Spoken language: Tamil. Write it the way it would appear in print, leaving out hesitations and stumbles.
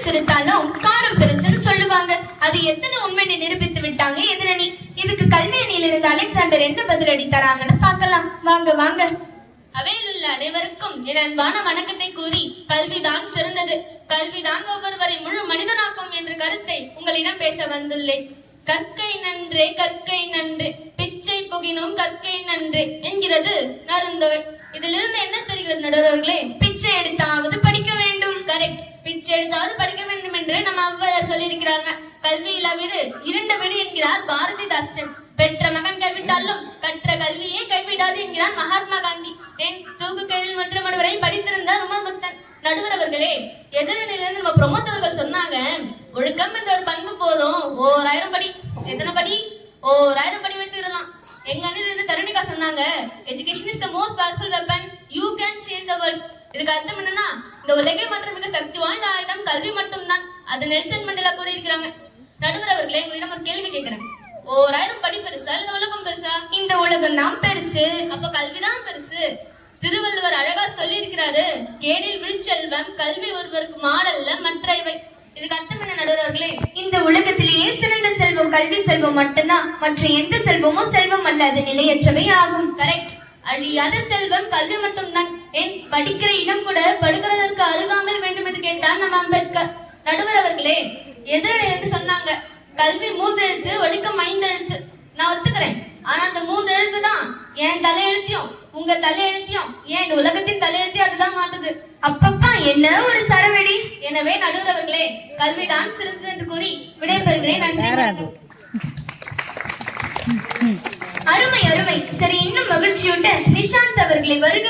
சிறுத்தாலும் காரம் பெருசுன்னு சொல்லுவாங்க. அது எத்தனை உண்மையை நிரூபித்து விட்டாங்க எதிரணி. இதுக்கு கல்வி அணியில் இருந்த அலெக்சாண்டர் என்ன பதிலடி தராங்கன்னு பார்க்கலாம். வாங்க வாங்க. அவையில் உள்ள அனைவருக்கும் என் அன்பான வணக்கத்தை கூறி, கல்விதான் சிறந்தது, கல்விதான் ஒவ்வொருவரை முழு மனிதனாக்கும் என்ற கருத்தை உங்களிடம் பேச வந்துள்ளேன். கற்கை நன்றே கற்கை நன்றே, பிச்சை புகினும் கற்கை நன்றே என்கிறது நருந்தொகை. இதிலிருந்து என்ன தெரிகிறது நடுவர்களே? பிச்சை எடுத்தாவது படிக்க வேண்டும். கரெக்ட், பிச்சை எடுத்தாவது படிக்க வேண்டும் என்று நம்ம ஔவையார் சொல்லியிருக்கிறாங்க. கல்வியில விடு இருண்ட விடு என்கிறார் பாரதிதாசன். பெற்ற மகன் கைவிட்டாலும் கற்ற கல்வியே கைவிடாது என்கிறார் மகாத்மா காந்தி. என் தூக்கு கையில் மற்ற மடுவரை படித்திருந்தார் உமர்முத்தன். நடுவர் அவர்களே, எதிரணியிலிருந்து நம்ம பிரமோத்தவர்கள் சொன்னாங்க, ஒழுக்கம் என்ற ஒரு பண்பு போதும் 1000 படி. எத்தனை படி? 1000 படி வைத்திடலாம். எங்க அணில இருந்து தருணிகா சொன்னாங்க, education is the most powerful weapon, you can change the world. இதுக்கு அர்த்தம் என்னன்னா, இந்த உலகை மாற்ற மிக சக்தி வாய்ந்த ஆயுதம் கல்வி மட்டும்தான். அது நெல்சன் மண்டேலா கூறியிருக்கிறாங்க. நடுவர் அவர்களே, உங்களிடம் ஒரு கேள்வி கேட்கிறேன். 1000 படி பெருசா இல்ல உலகம் பெருசா? இந்த உலகம் தான் பெருசு. அப்ப கல்விதான் பெருசு. திருவள்ளுவர் அழகா சொல்லி இருக்கிறாரு, கேடில் விழுச்செல்வம் கல்வி ஒருவருக்கு மாடல்ல மற்றவை. இதுக்கு அர்த்தம் என்ன நடுவர்களே? இந்த உலகத்திலேயே சிறந்த செல்வம் கல்வி செல்வம் மட்டும்தான். மற்ற எந்த செல்வமும் செல்வம் அல்ல, அது நிலையற்றவை ஆகும். கரெக்ட், அழியாத செல்வம் கல்வி மட்டும்தான். ஏன் படிக்கிற இடம் கூட படுகிறதற்கு அருகாமல் வேண்டும் என்று கேட்டார் நம்ம அம்பேத்கர். நடுவர் அவர்களே, எதிரிலிருந்து சொன்னாங்க, கல்வி 3 எழுத்து, ஒழுக்கம் 5 எழுத்து. நான் ஒத்துக்கிறேன். ஆனா அந்த 3 எழுத்து தான் என் தலையெழுத்தியும் உங்க தலையெழுத்தியும், ஏன் இந்த உலகத்தின் தலையெழுத்தியும் அதுதான் மாட்டுது. அப்பப்பா என்ன ஒரு சரவெடி. எனவே நடுவர் அவர்களே, கல்விதான் சிறந்தது என்று கூறி விடைபெறுகிறேன். நன்றி. அருமை அருமை. சரி, இன்னும் மகிழ்ச்சியோட நிஷாந்த் அவர்களை வருக